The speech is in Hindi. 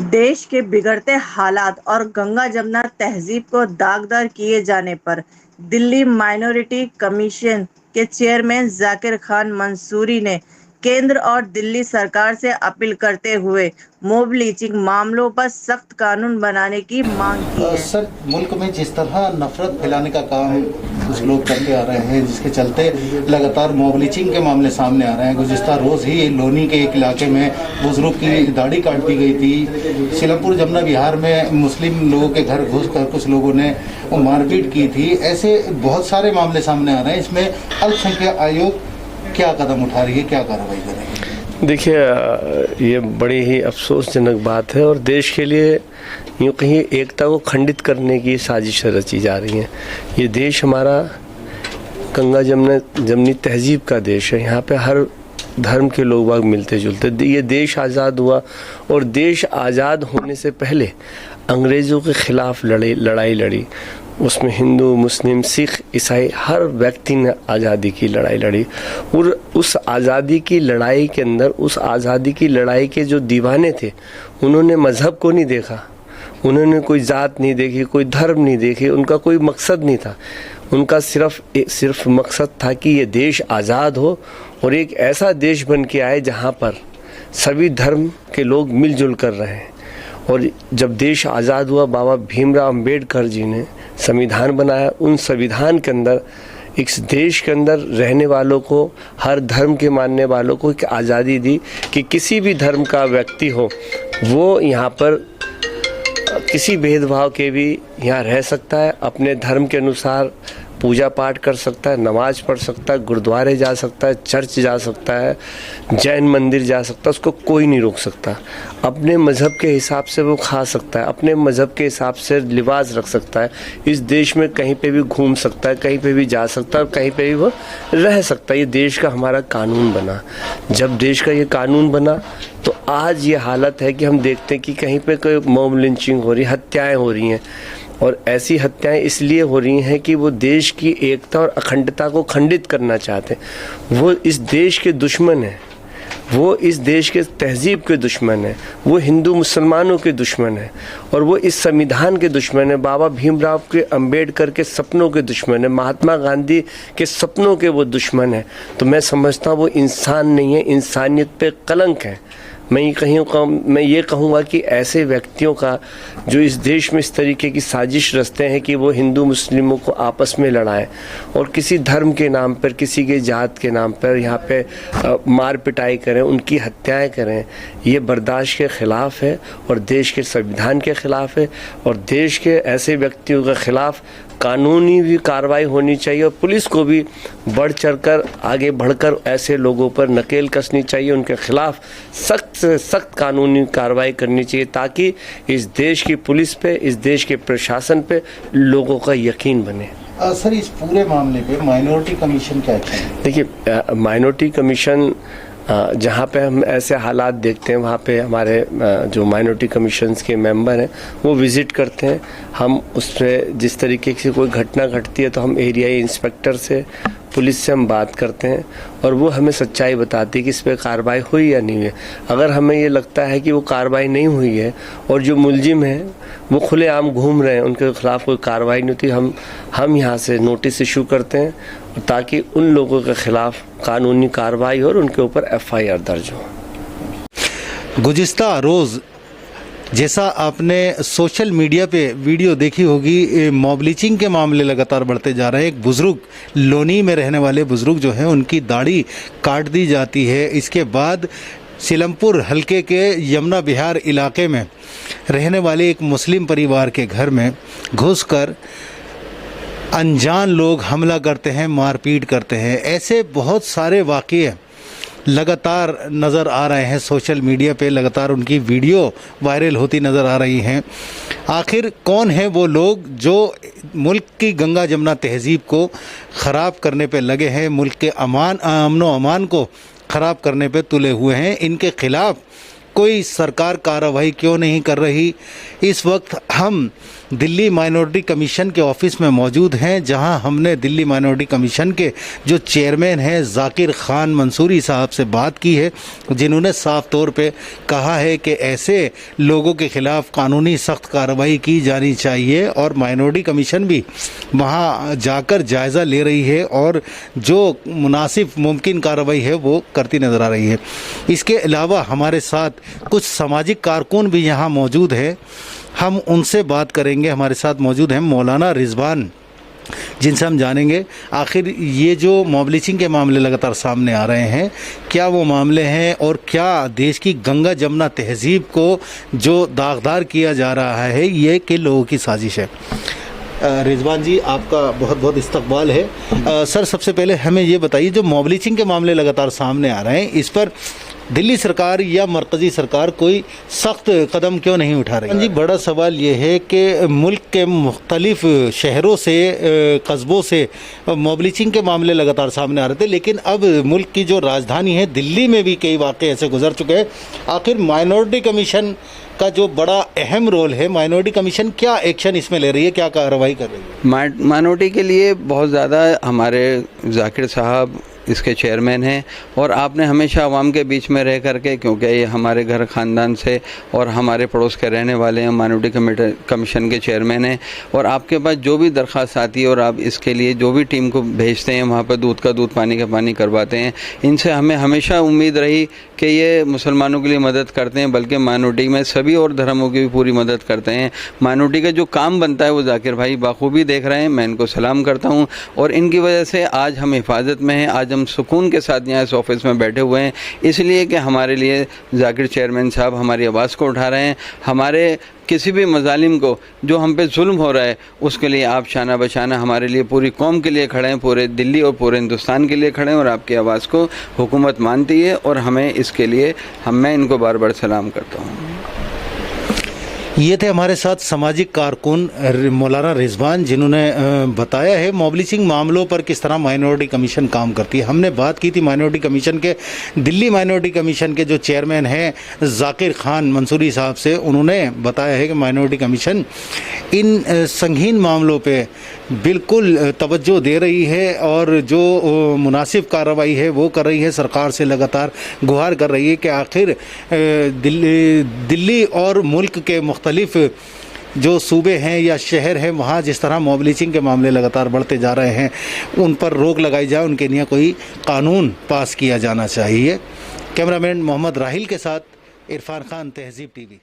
देश के बिगड़ते हालात और गंगा जमुना तहजीब को दागदार किए जाने पर दिल्ली माइनॉरिटी कमीशन के चेयरमैन जाकिर खान मंसूरी ने केंद्र और दिल्ली सरकार से अपील करते हुए मॉब लिंचिंग मामलों पर सख्त कानून बनाने की मांग की है। सर, मुल्क में जिस तरह नफरत फैलाने का काम कुछ लोग करते आ रहे हैं, जिसके चलते लगातार मॉब लिंचिंग के मामले सामने आ रहे हैं। गुज़िस्ता रोज़ ही लोनी के एक इलाके में बुजुर्ग की दाढ़ी काट दी गई थी। सीलमपुर जमुना बिहार में मुस्लिम लोगों के घर घुसकर कुछ लोगों ने मारपीट की थी। ऐसे बहुत सारे मामले सामने आ रहे हैं। इसमें अल्पसंख्यक आयोग क्या कदम उठा रही है, क्या कार्रवाई कर रही है? देखिए, ये बड़ी ही अफसोसजनक बात है और देश के लिए यूँ कहीं एकता को खंडित करने की साजिश रची जा रही है। ये देश हमारा गंगा जमनी तहजीब का देश है। यहाँ पे हर धर्म के लोग बाग मिलते जुलते। ये देश आज़ाद हुआ और देश आज़ाद होने से पहले अंग्रेज़ों के ख़िलाफ़ लड़ाई लड़ी। उसमें हिंदू, मुस्लिम, सिख, ईसाई हर व्यक्ति ने आज़ादी की लड़ाई लड़ी। और उस आज़ादी की लड़ाई के अंदर, उस आज़ादी की लड़ाई के जो दीवाने थे, उन्होंने मज़हब को नहीं देखा, उन्होंने कोई ज़ात नहीं देखी, कोई धर्म नहीं देखी, उनका कोई मकसद नहीं था। उनका सिर्फ मकसद था कि ये देश आज़ाद हो और एक ऐसा देश बन के आए जहाँ पर सभी धर्म के लोग मिलजुल कर रहें। और जब देश आज़ाद हुआ, बाबा भीमराव अंबेडकर जी ने संविधान बनाया। उन संविधान के अंदर इस देश के अंदर रहने वालों को, हर धर्म के मानने वालों को एक आज़ादी दी कि किसी भी धर्म का व्यक्ति हो वो यहाँ पर किसी भेदभाव के भी यहाँ रह सकता है, अपने धर्म के अनुसार पूजा पाठ कर सकता है, नमाज पढ़ सकता है, गुरुद्वारे जा सकता है, चर्च जा सकता है, जैन मंदिर जा सकता है, उसको कोई नहीं रोक सकता। अपने मज़हब के हिसाब से वो खा सकता है, अपने मज़हब के हिसाब से लिबास रख सकता है, इस देश में कहीं पे भी घूम सकता है, कहीं पे भी जा सकता है और कहीं पे भी वो रह सकता है। ये देश का हमारा कानून बना। जब देश का ये कानून बना तो आज ये हालत है कि हम देखते हैं कि कहीं पे कोई मॉब लिंचिंग हो रही, हत्याएँ हो रही हैं। और ऐसी हत्याएं इसलिए हो रही हैं कि वो देश की एकता और अखंडता को खंडित करना चाहते हैं। वो इस देश के दुश्मन हैं, वो इस देश के तहजीब के दुश्मन हैं, वो हिंदू मुसलमानों के दुश्मन हैं और वो इस संविधान के दुश्मन हैं। बाबा भीमराव के अंबेडकर के सपनों के दुश्मन हैं, महात्मा गांधी के सपनों के वो दुश्मन हैं। तो मैं समझता हूँ वो इंसान नहीं है, इंसानियत पे कलंक है। मैं ये कहूँगा कि ऐसे व्यक्तियों का जो इस देश में इस तरीके की साजिश रचते हैं कि वो हिंदू मुस्लिमों को आपस में लड़ाएं और किसी धर्म के नाम पर, किसी के जात के नाम पर यहाँ पे मार पिटाई करें, उनकी हत्याएं करें, ये बर्दाश्त के ख़िलाफ़ है और देश के संविधान के ख़िलाफ़ है। और देश के ऐसे व्यक्तियों के ख़िलाफ़ कानूनी भी कार्रवाई होनी चाहिए और पुलिस को भी बढ़ चढ़कर आगे बढ़कर ऐसे लोगों पर नकेल कसनी चाहिए। उनके खिलाफ सख्त से सख्त कानूनी कार्रवाई करनी चाहिए ताकि इस देश की पुलिस पे, इस देश के प्रशासन पे लोगों का यकीन बने। सर, इस पूरे मामले पे माइनॉरिटी कमीशन क्या है? देखिए, माइनॉरिटी कमीशन जहाँ पे हम ऐसे हालात देखते हैं वहाँ पे हमारे जो माइनॉरिटी कमीशंस के मेंबर हैं वो विज़िट करते हैं। हम उस पर जिस तरीके से कोई घटना घटती है तो हम एरियाई इंस्पेक्टर से, पुलिस से हम बात करते हैं और वो हमें सच्चाई बताती है कि इस पर कार्रवाई हुई या नहीं हुई। अगर हमें ये लगता है कि वो कार्रवाई नहीं हुई है और जो मुलजिम हैं वो खुलेआम घूम रहे हैं, उनके खिलाफ़ कोई कार्रवाई नहीं होती, हम यहाँ से नोटिस इशू करते हैं ताकि उन लोगों के खिलाफ़ कानूनी कार्रवाई हो और उनके ऊपर FIR दर्ज हो। गुज़िस्ता रोज़ जैसा आपने सोशल मीडिया पे वीडियो देखी होगी, मॉब लिंचिंग के मामले लगातार बढ़ते जा रहे हैं। एक बुज़ुर्ग, लोनी में रहने वाले बुज़ुर्ग जो हैं उनकी दाढ़ी काट दी जाती है। इसके बाद सीलमपुर हलके के यमुना बिहार इलाके में रहने वाले एक मुस्लिम परिवार के घर में घुसकर अनजान लोग हमला करते हैं, मारपीट करते हैं। ऐसे बहुत सारे वाक़ये लगातार नज़र आ रहे हैं सोशल मीडिया पे, लगातार उनकी वीडियो वायरल होती नज़र आ रही हैं। आखिर कौन है वो लोग जो मुल्क की गंगा जमुना तहजीब को ख़राब करने पे लगे हैं, मुल्क के अमन व अमान को ख़राब करने पे तुले हुए हैं? इनके ख़िलाफ़ कोई सरकार कार्रवाई क्यों नहीं कर रही। इस वक्त हम दिल्ली माइनॉरिटी कमीशन के ऑफिस में मौजूद हैं, जहां हमने दिल्ली माइनॉरिटी कमीशन के जो चेयरमैन हैं जाकिर खान मंसूरी साहब से बात की है, जिन्होंने साफ तौर पे कहा है कि ऐसे लोगों के खिलाफ कानूनी सख्त कार्रवाई की जानी चाहिए और माइनॉरिटी कमीशन भी वहां जाकर जायज़ा ले रही है और जो मुनासिब मुमकिन कार्रवाई है वो करती नज़र आ रही है। इसके अलावा हमारे साथ कुछ सामाजिक कारकुन भी यहाँ मौजूद है, हम उनसे बात करेंगे। हमारे साथ मौजूद हैं मौलाना रिजवान, जिनसे हम जानेंगे आखिर ये जो मॉब लिंचिंग के मामले लगातार सामने आ रहे हैं, क्या वो मामले हैं और क्या देश की गंगा जमुना तहजीब को जो दागदार किया जा रहा है ये कि लोगों की साजिश है। रिजवान जी, आपका बहुत बहुत इस्तकबाल है। सर, सबसे पहले हमें ये बताइए, जो मॉब लिंचिंग के मामले लगातार सामने आ रहे हैं, इस पर दिल्ली सरकार या मरकज़ी सरकार कोई सख्त कदम क्यों नहीं उठा रही? जी, बड़ा सवाल ये है कि मुल्क के मुख्तलिफ शहरों से, कस्बों से मॉब लिंचिंग के मामले लगातार सामने आ रहे थे, लेकिन अब मुल्क की जो राजधानी है दिल्ली में भी कई वाक़े ऐसे गुजर चुके हैं। आखिर माइनॉरिटी कमीशन का जो बड़ा अहम रोल है, माइनॉरिटी कमीशन क्या एक्शन इसमें ले रही है, क्या कार्रवाई कर रही है? माइनॉरिटी के लिए बहुत ज़्यादा हमारे जाकिर साहब इसके चेयरमैन हैं और आपने हमेशा आवाम के बीच में रह करके, क्योंकि ये हमारे घर ख़ानदान से और हमारे पड़ोस के रहने वाले हैं, माइनॉरिटी कमीशन के चेयरमैन हैं और आपके पास जो भी दरख्वास्त आती है और आप इसके लिए जो भी टीम को भेजते हैं वहाँ पर दूध का दूध पानी का पानी करवाते हैं। इनसे हमें हमेशा उम्मीद रही कि ये मुसलमानों के लिए मदद करते हैं, बल्कि माइनॉरिटी में सभी और धर्मों की भी पूरी मदद करते हैं। माइनॉरिटी का जो काम बनता है वो जाकिर भाई बाखूबी देख रहे हैं, मैं इनको सलाम करता हूँ और इनकी वजह से आज हम हिफाजत में हैं, आज हम सुकून के साथ यहाँ इस ऑफिस में बैठे हुए हैं, इसलिए कि हमारे लिए जाकिर चेयरमैन साहब हमारी आवाज़ को उठा रहे हैं। हमारे किसी भी मजालिम को जो हम पे जुल्म हो रहा है उसके लिए आप शाना बशाना हमारे लिए पूरी कौम के लिए खड़े हैं, पूरे दिल्ली और पूरे हिंदुस्तान के लिए खड़े हैं और आपकी आवाज़ को हुकूमत मानती है और हमें इसके लिए मैं इनको बार बार सलाम करता हूँ। ये थे हमारे साथ सामाजिक कारकुन मौलाना रिजवान, जिन्होंने बताया है मॉब लिंचिंग मामलों पर किस तरह माइनॉरिटी कमीशन काम करती है। हमने बात की थी माइनॉरिटी कमीशन के, दिल्ली माइनॉरिटी कमीशन के जो चेयरमैन हैं जाकिर खान मंसूरी साहब से। उन्होंने बताया है कि माइनॉरिटी कमीशन इन संगीन मामलों पे बिल्कुल तवज्जो दे रही है और जो मुनासिब कार्रवाई है वो कर रही है, सरकार से लगातार गुहार कर रही है कि आखिर दिल्ली और मुल्क के मुख्तलिफ जो सूबे हैं या शहर हैं वहाँ जिस तरह मॉब लिंचिंग के मामले लगातार बढ़ते जा रहे हैं उन पर रोक लगाई जाए, उनके लिए कोई कानून पास किया जाना चाहिए। कैमरामैन मोहम्मद राहिल के साथ इरफान खान, तहजीब TV।